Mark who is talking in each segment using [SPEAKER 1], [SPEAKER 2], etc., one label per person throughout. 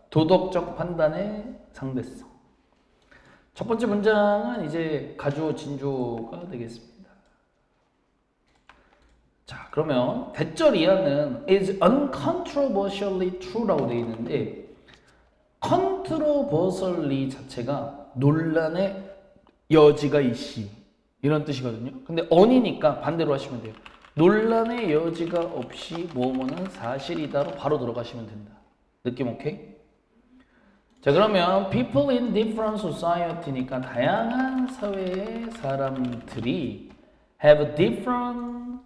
[SPEAKER 1] 도덕적 판단의 상대성. 첫 번째 문장은 이제 가주어 진주어가 되겠습니다. 자, 그러면 대절 이하는 is uncontroversially true라고 되어 있는데 controversially 자체가 논란의 여지가 있시 이런 뜻이거든요. 근데 on이니까 반대로 하시면 돼요. 논란의 여지가 없이 뭐뭐는 사실이다로 바로 들어가시면 된다. 느낌 오케이? 자, 그러면 people in different society니까 다양한 사회의 사람들이 have different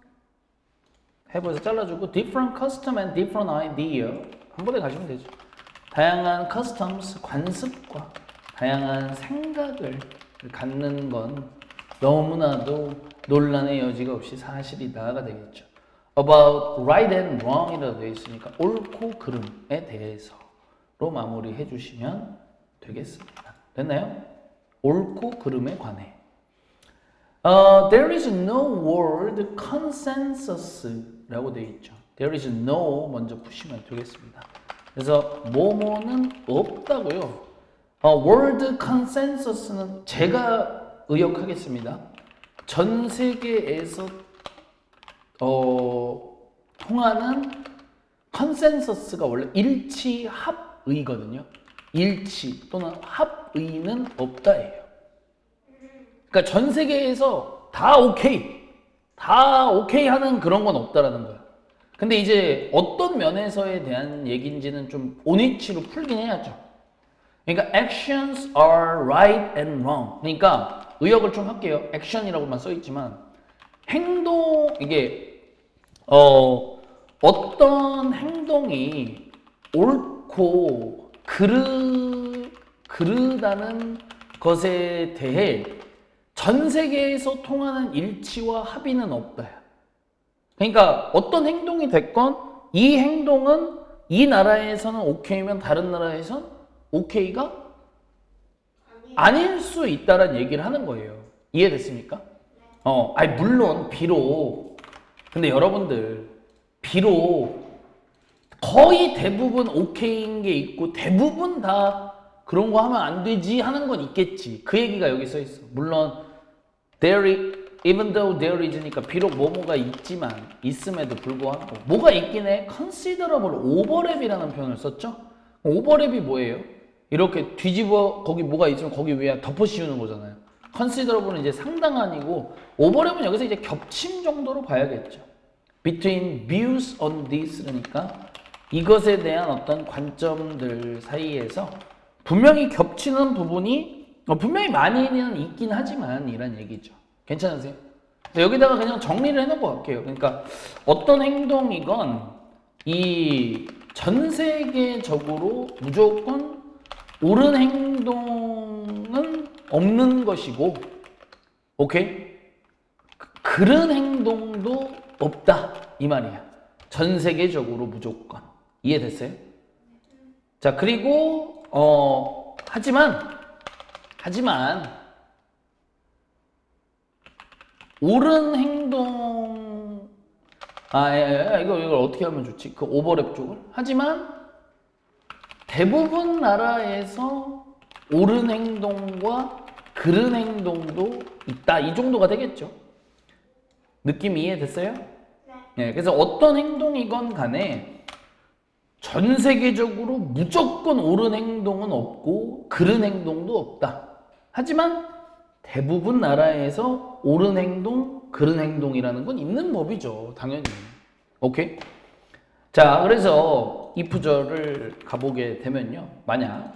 [SPEAKER 1] have에서 잘라주고 different custom and different idea 한 번에 가시면 되죠. 다양한 customs, 관습과 다양한 생각을 갖는 건 너무나도 논란의 여지가 없이 사실이다가 되겠죠. About right and wrong이라고 되어 있으니까 옳고 그름에 대해서로 마무리해 주시면 되겠습니다. 됐나요? 옳고 그름에 관해. There is no world consensus라고 되어 있죠. There is no 먼저 푸시면 되겠습니다. 그래서 뭐뭐는 없다고요. world consensus는 제가 의역하겠습니다. 전 세계에서 통하는 컨센서스가 원래 일치 합의거든요. 일치 또는 합의는 없다예요. 그러니까 전 세계에서 다 오케이 하는 그런 건 없다라는 거야. 근데 이제 어떤 면에서에 대한 얘기인지는 좀 온위치로 풀긴 해야죠. 그러니까 actions are right and wrong. 그러니까 의역을 좀 할게요. action이라고만 써 있지만 행동 이게 어떤 행동이 옳고 그르다는 것에 대해 전 세계에서 통하는 일치와 합의는 없다. 그러니까 어떤 행동이 됐건 이 행동은 이 나라에서는 오케이면 다른 나라에선 오케이가 아닐 수 있다는 얘기를 하는 거예요. 이해됐습니까? 물론 비록 근데 여러분들 비록 거의 대부분 오케이인 게 있고 대부분 다 그런 거 하면 안 되지 하는 건 있겠지. 그 얘기가 여기 써 있어. 물론 even though there is니까 비록 뭐뭐가 있지만 있음에도 불구하고 뭐가 있긴 해. considerable overlap이라는 표현을 썼죠. overlap이 뭐예요? 이렇게 뒤집어 거기 뭐가 있으면 거기 위에 덮어 씌우는 거잖아요. considerable은 이제 상당한이고 overlap은 여기서 이제 겹침 정도로 봐야겠죠. between views on this 그러니까 이것에 대한 어떤 관점들 사이에서 분명히 겹치는 부분이 분명히 많이는 있긴 하지만 이란 얘기죠. 괜찮으세요? 여기다가 그냥 정리를 해놓고 갈게요. 그러니까 어떤 행동이건 이 전 세계적으로 무조건 옳은 행동은 없는 것이고, 오케이? 그런 행동도 없다 이 말이야. 전 세계적으로 무조건. 이해됐어요? 자, 그리고 하지만 옳은 행동 이걸 어떻게 하면 좋지? 그 오버랩 쪽을. 하지만 대부분 나라에서 옳은 행동과 그른 행동도 있다. 이 정도가 되겠죠. 느낌 이해됐어요? 네. 그래서 어떤 행동이건 간에 전 세계적으로 무조건 옳은 행동은 없고 그른 행동도 없다. 하지만 대부분 나라에서 옳은 행동, 그른 행동이라는 건 있는 법이죠. 당연히. 오케이? 자, 그래서 이 구절을 가보게 되면요. 만약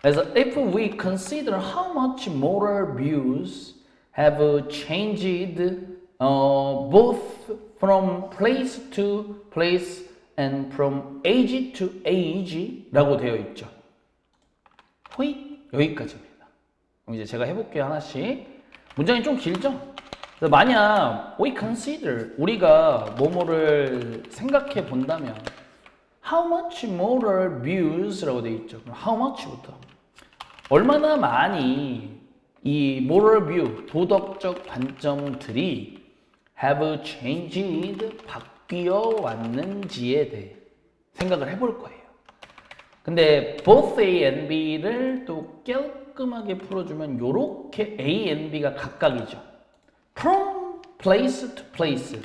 [SPEAKER 1] 그래서 if we consider how much moral views have changed both from place to place and from age to age 라고 되어 있죠. 여기까지입니다. 그럼 이제 제가 해볼게요. 하나씩. 문장이 좀 길죠? 그래서 만약 we consider 우리가 뭐뭐를 생각해 본다면 how much moral views 라고 되어 있죠. 그럼 how much부터 얼마나 많이 이 moral view 도덕적 관점들이 have changed 바뀌어 왔는지에 대해 생각을 해볼 거예요. 근데 both A and B를 또 깔끔하게 풀어주면 요렇게 A and B가 각각이죠. From place to place.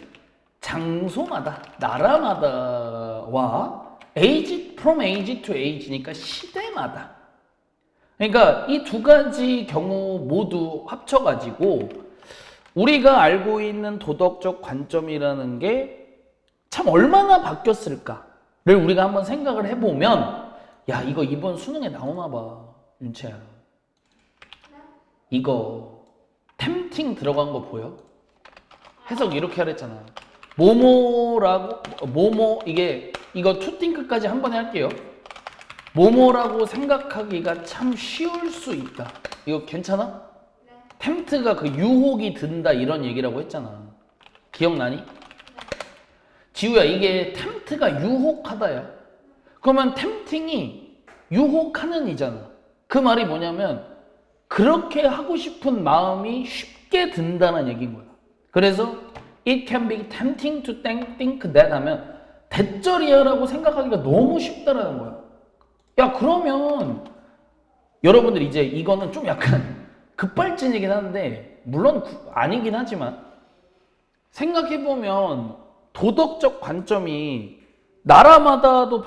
[SPEAKER 1] 장소마다, 나라마다와 age, from age to age니까 시대마다. 그러니까 이 두 가지 경우 모두 합쳐가지고 우리가 알고 있는 도덕적 관점이라는 게 참 얼마나 바뀌었을까를 우리가 한번 생각을 해보면 야, 이거 이번 수능에 나오나 봐, 윤채야. 이거 템팅 들어간 거 보여? 해석 이렇게 하랬잖아. 모모 이거 투띵크까지 한 번에 할게요. 모모라고 생각하기가 참 쉬울 수 있다. 이거 괜찮아?
[SPEAKER 2] 네.
[SPEAKER 1] 템트가 그 유혹이 든다 이런 얘기라고 했잖아. 기억나니? 네. 지우야, 이게 템트가 유혹하다야. 그러면 템팅이 유혹하는 이잖아. 그 말이 뭐냐면 그렇게 하고 싶은 마음이 쉽게 든다는 얘기인 거야. 그래서 it can be tempting to think that 하면 대절이야라고 생각하기가 너무 쉽다라는 거야. 야, 그러면 여러분들 이제 이거는 좀 약간 급발진이긴 한데 물론 아니긴 하지만 생각해보면 도덕적 관점이 나라마다도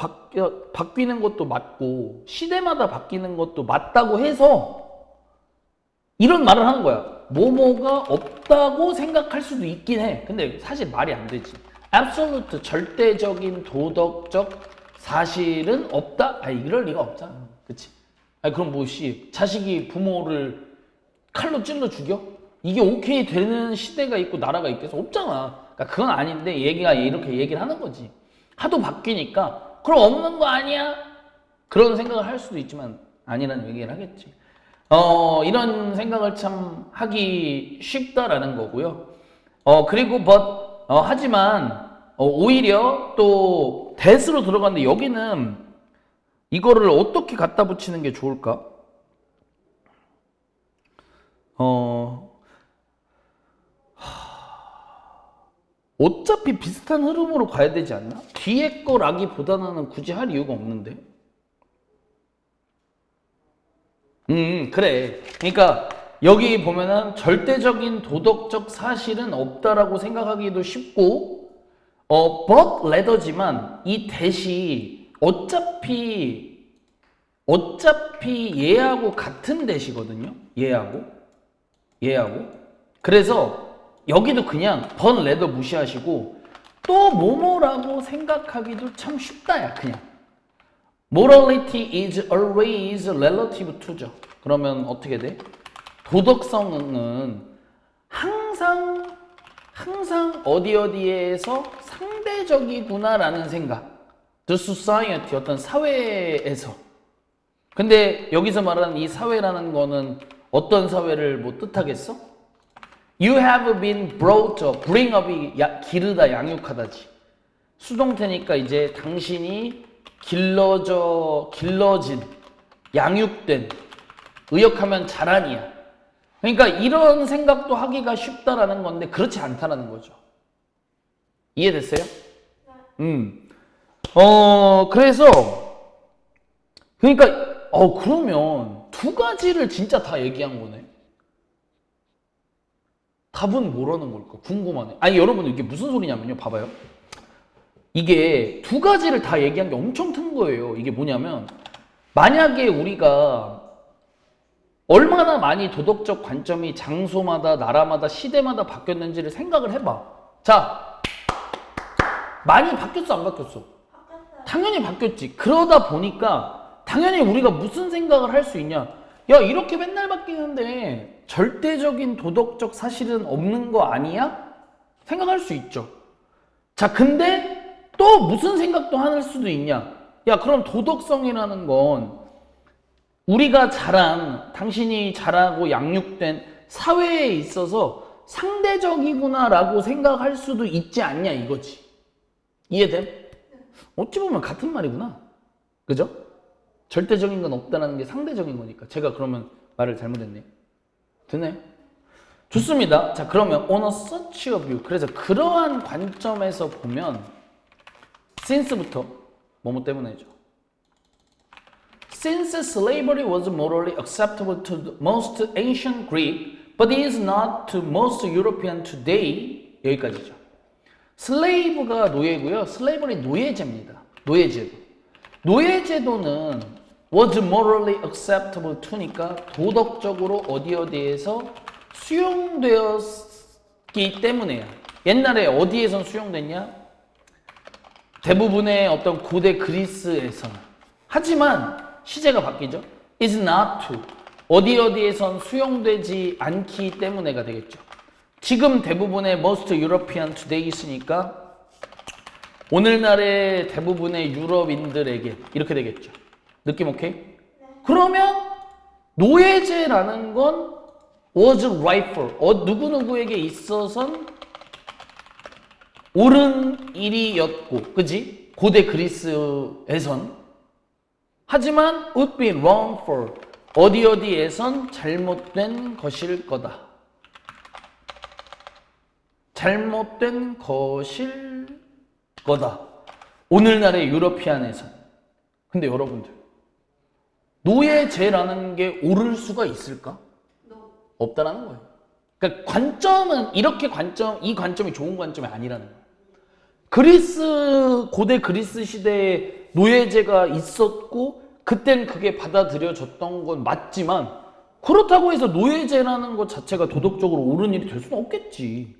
[SPEAKER 1] 바뀌는 것도 맞고 시대마다 바뀌는 것도 맞다고 해서 이런 말을 하는 거야. 뭐뭐가 없다고 생각할 수도 있긴 해. 근데 사실 말이 안 되지. absolute, 절대적인 도덕적 사실은 없다? 아, 이럴 리가 없잖아. 그치? 아니, 그럼 자식이 부모를 칼로 찔러 죽여? 이게 오케이 되는 시대가 있고 나라가 있겠어? 없잖아. 그러니까 그건 아닌데 얘기가 이렇게 얘기를 하는 거지. 하도 바뀌니까 그럼 없는 거 아니야? 그런 생각을 할 수도 있지만 아니라는 얘기를 하겠지. 이런 생각을 참 하기 쉽다라는 거고요. 그리고 하지만 오히려 또 that으로 들어갔는데 여기는 이거를 어떻게 갖다 붙이는 게 좋을까? 어차피 비슷한 흐름으로 가야 되지 않나? 뒤에 거라기보다는 굳이 할 이유가 없는데. 그래. 그러니까 여기 보면은 절대적인 도덕적 사실은 없다라고 생각하기도 쉽고, but rather지만 이 that이 어차피 얘하고 같은 that이거든요. 얘하고. 그래서 여기도 그냥 but rather 무시하시고 또 뭐뭐라고 생각하기도 참 쉽다야, 그냥. Morality is always relative to죠. 그러면 어떻게 돼? 도덕성은 항상 어디에서 상대적이구나라는 생각. The society, 어떤 사회에서. 근데 여기서 말하는 이 사회라는 거는 어떤 사회를 뭐 뜻하겠어? You have been brought up, bring up이 기르다, 양육하다지. 수동태니까 이제 당신이 길러진, 양육된, 의역하면 자란이야. 그러니까 이런 생각도 하기가 쉽다라는 건데 그렇지 않다라는 거죠. 이해됐어요? 그래서 그러니까 그러면 두 가지를 진짜 다 얘기한 거네. 답은 뭐라는 걸까? 궁금하네. 아니, 여러분 이게 무슨 소리냐면요. 봐봐요. 이게 두 가지를 다 얘기한 게 엄청 큰 거예요. 이게 뭐냐면 만약에 우리가 얼마나 많이 도덕적 관점이 장소마다, 나라마다, 시대마다 바뀌었는지를 생각을 해봐. 자, 많이 바뀌었어, 안 바뀌었어?
[SPEAKER 2] 바뀌었어요.
[SPEAKER 1] 당연히 바뀌었지. 그러다 보니까 당연히 우리가 무슨 생각을 할 수 있냐? 야, 이렇게 맨날 바뀌는데 절대적인 도덕적 사실은 없는 거 아니야? 생각할 수 있죠. 자, 근데 또 무슨 생각도 할 수도 있냐? 야, 그럼 도덕성이라는 건 우리가 당신이 자라고 양육된 사회에 있어서 상대적이구나라고 생각할 수도 있지 않냐 이거지. 이해돼? 어찌 보면 같은 말이구나. 그죠? 절대적인 건 없다는 게 상대적인 거니까. 제가 그러면 말을 잘못했네. 되네? 좋습니다. 자, 그러면 on a such a view. 그래서 그러한 관점에서 보면 since부터 뭐뭐 때문에죠. Since slavery was morally acceptable to the most ancient Greek, but is not to most European today. 여기까지죠. 슬레이브가 노예고요. 슬레이버리 노예제입니다. 노예제도. 노예제도는 was morally acceptable to니까 도덕적으로 어디에서 수용되었기 때문에요. 옛날에 어디에선 수용됐냐? 대부분의 어떤 고대 그리스에서는. 하지만 시제가 바뀌죠. is not to. 어디에선 수용되지 않기 때문에가 되겠죠. 지금 대부분의 most European today 있으니까 오늘날의 대부분의 유럽인들에게 이렇게 되겠죠. 느낌 오케이? 네. 그러면 노예제라는 건 was rightful. 누구누구에게 있어선 옳은 일이었고, 그지? 고대 그리스에선. 하지만 would be wrongful. 어디에선 잘못된 것일 거다. 잘못된 것일 거다. 오늘날의 유러피안에서. 근데 여러분들, 노예제라는 게 옳을 수가 있을까? 없다라는 거예요. 그러니까 관점은 이 관점이 좋은 관점이 아니라는 거예요. 고대 그리스 시대에 노예제가 있었고 그땐 그게 받아들여졌던 건 맞지만 그렇다고 해서 노예제라는 것 자체가 도덕적으로 옳은 일이 될 수는 없겠지.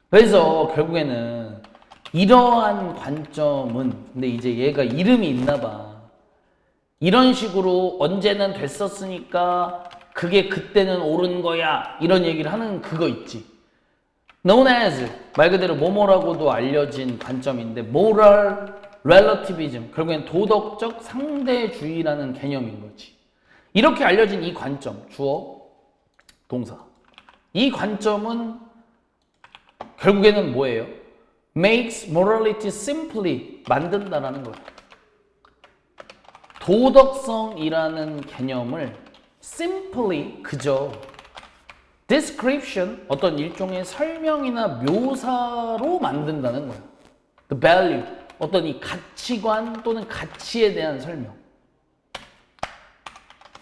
[SPEAKER 1] 그래서 결국에는 이러한 관점은, 근데 이제 얘가 이름이 있나 봐. 이런 식으로 언제는 됐었으니까 그게 그때는 옳은 거야 이런 얘기를 하는 그거 있지. known as 말 그대로 뭐뭐라고도 알려진 관점인데 moral relativism, 결국엔 도덕적 상대주의라는 개념인 거지. 이렇게 알려진 이 관점, 주어, 동사. 이 관점은 결국에는 뭐예요? makes morality simply, 만든다라는 거예요. 도덕성이라는 개념을 simply, 그저 description, 어떤 일종의 설명이나 묘사로 만든다는 거예요. the value, 어떤 이 가치관 또는 가치에 대한 설명.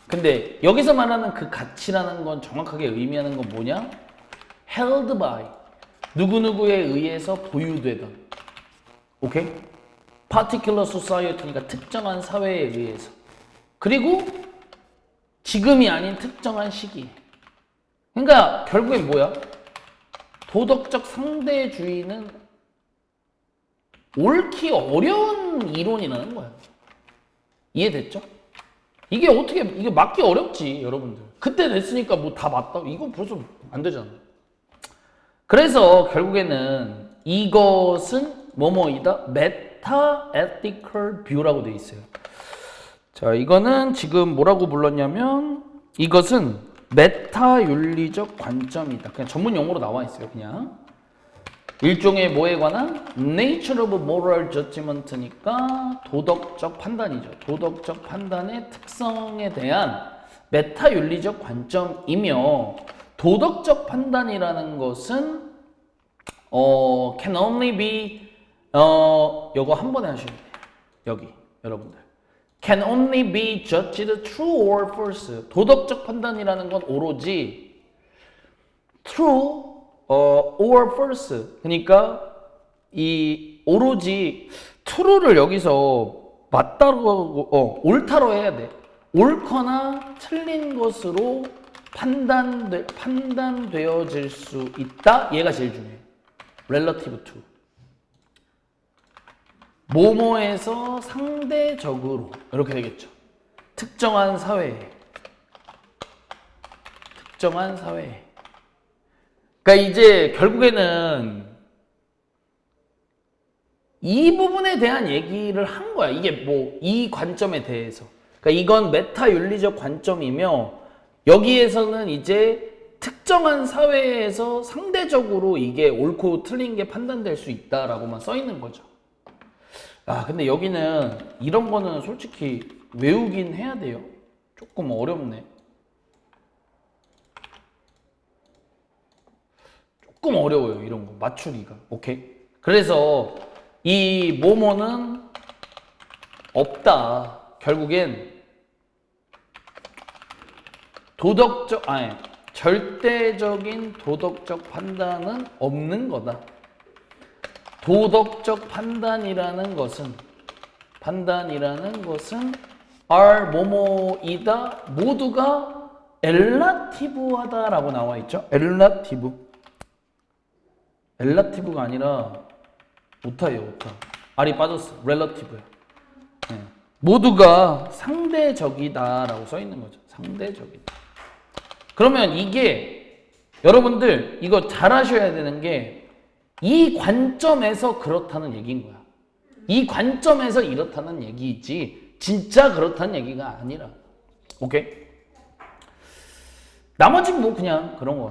[SPEAKER 1] 근데 여기서 말하는 그 가치라는 건 정확하게 의미하는 건 뭐냐? held by, 누구누구에 의해서 보유되던, 오케이? particular society니까 특정한 사회에 의해서. 그리고 지금이 아닌 특정한 시기에. 그러니까 결국엔 뭐야? 도덕적 상대주의는 옳기 어려운 이론이라는 거야. 이해됐죠? 이게 맞기 어렵지, 여러분들. 그때 됐으니까 뭐 다 맞다? 이거 벌써 안 되잖아. 그래서 결국에는 이것은 뭐뭐이다? 메타 에티컬 뷰라고 돼 있어요. 자, 이거는 지금 뭐라고 불렀냐면 이것은 메타 윤리적 관점이다. 그냥 전문 용어로 나와 있어요. 그냥 일종의 뭐에 관한 nature of moral judgment니까 도덕적 판단이죠. 도덕적 판단의 특성에 대한 메타 윤리적 관점이며, 도덕적 판단이라는 것은 can only be 요거 한 번에 하셔야 돼요. 여기 여러분들 can only be judged true or false. 도덕적 판단이라는 건 오로지 true or false. 그러니까 이 오로지 true를 여기서 맞다고 옳다로 해야 돼. 옳거나 틀린 것으로 판단되어질 수 있다. 얘가 제일 중요해. relative to. 뭐뭐에서 상대적으로 이렇게 되겠죠. 특정한 사회에. 그러니까 이제 결국에는 이 부분에 대한 얘기를 한 거야. 이게 뭐 이 관점에 대해서. 그러니까 이건 메타 윤리적 관점이며, 여기에서는 이제 특정한 사회에서 상대적으로 이게 옳고 틀린 게 판단될 수 있다라고만 써 있는 거죠. 근데 여기는 이런 거는 솔직히 외우긴 해야 돼요. 조금 어렵네. 조금 어려워요, 이런 거 맞추기가. 오케이? 그래서 이 뭐뭐는 없다. 결국엔 절대적인 도덕적 판단은 없는 거다. 도덕적 판단이라는 것은 are 뭐뭐이다 모두가 엘라티브하다라고 나와 있죠. 엘라티브가 아니라 오타예요. 오타. R이 빠졌어. 렐러티브예요. 네. 모두가 상대적이다라고 써 있는 거죠. 상대적이다. 그러면 이게 여러분들 이거 잘 하셔야 되는 게 이 관점에서 그렇다는 얘기인 거야. 이 관점에서 이렇다는 얘기지 진짜 그렇다는 얘기가 아니라. 오케이? 나머지는 뭐 그냥 그런 거.